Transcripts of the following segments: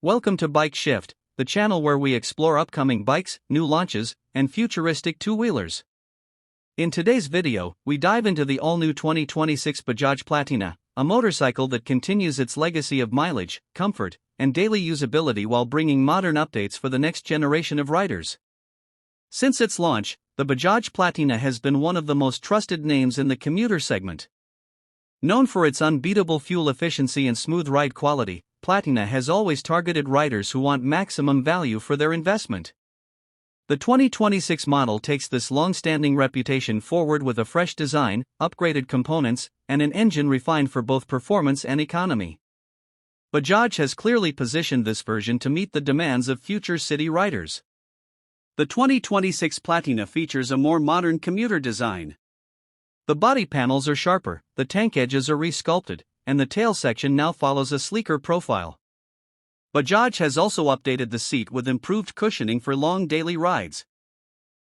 Welcome to Bike Shift, the channel where we explore upcoming bikes, new launches, and futuristic two-wheelers. In today's video, we dive into the all-new 2026 Bajaj Platina, a motorcycle that continues its legacy of mileage, comfort, and daily usability while bringing modern updates for the next generation of riders. Since its launch, the Bajaj Platina has been one of the most trusted names in the commuter segment. Known for its unbeatable fuel efficiency and smooth ride quality, Platina has always targeted riders who want maximum value for their investment. The 2026 model takes this long-standing reputation forward with a fresh design, upgraded components, and an engine refined for both performance and economy. Bajaj has clearly positioned this version to meet the demands of future city riders. The 2026 Platina features a more modern commuter design. The body panels are sharper, the tank edges are re-sculpted, and the tail section now follows a sleeker profile. Bajaj has also updated the seat with improved cushioning for long daily rides.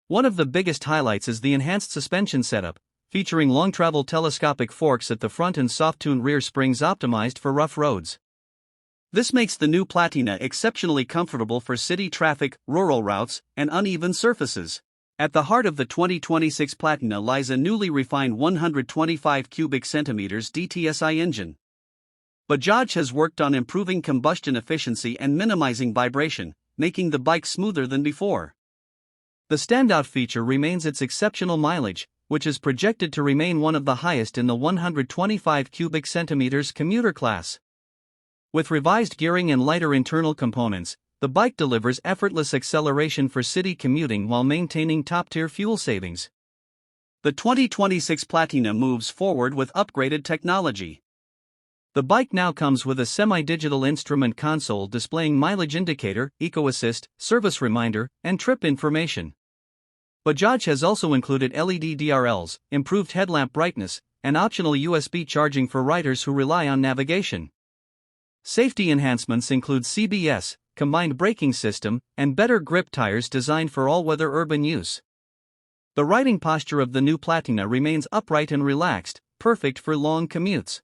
One of the biggest highlights is the enhanced suspension setup, featuring long-travel telescopic forks at the front and soft-tuned rear springs optimized for rough roads. This makes the new Platina exceptionally comfortable for city traffic, rural routes, and uneven surfaces. At the heart of the 2026 Platina lies a newly refined 125 cubic centimeters DTSI engine. Bajaj has worked on improving combustion efficiency and minimizing vibration, making the bike smoother than before. The standout feature remains its exceptional mileage, which is projected to remain one of the highest in the 125 cubic centimeters commuter class. With revised gearing and lighter internal components, the bike delivers effortless acceleration for city commuting while maintaining top-tier fuel savings. The 2026 Platina moves forward with upgraded technology. The bike now comes with a semi-digital instrument console displaying mileage indicator, eco assist, service reminder, and trip information. Bajaj has also included LED DRLs, improved headlamp brightness, and optional USB charging for riders who rely on navigation. Safety enhancements include CBS, combined braking system, and better grip tires designed for all-weather urban use. The riding posture of the new Platina remains upright and relaxed, perfect for long commutes.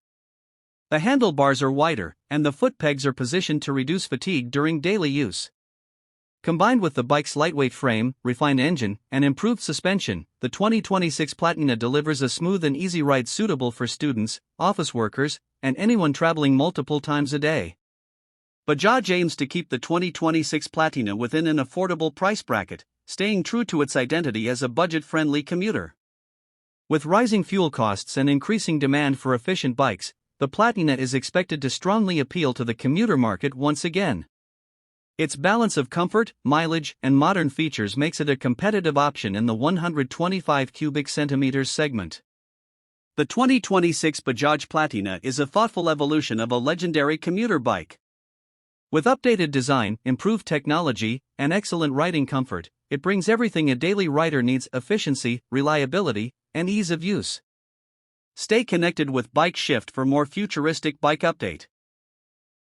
The handlebars are wider, and the foot pegs are positioned to reduce fatigue during daily use. Combined with the bike's lightweight frame, refined engine, and improved suspension, the 2026 Platina delivers a smooth and easy ride suitable for students, office workers, and anyone traveling multiple times a day. Bajaj aims to keep the 2026 Platina within an affordable price bracket, staying true to its identity as a budget-friendly commuter. With rising fuel costs and increasing demand for efficient bikes, the Platina is expected to strongly appeal to the commuter market once again. Its balance of comfort, mileage, and modern features makes it a competitive option in the 125 cubic centimeters segment. The 2026 Bajaj Platina is a thoughtful evolution of a legendary commuter bike. With updated design, improved technology, and excellent riding comfort, it brings everything a daily rider needs: efficiency, reliability, and ease of use. Stay connected with Bike Shift for more futuristic bike update.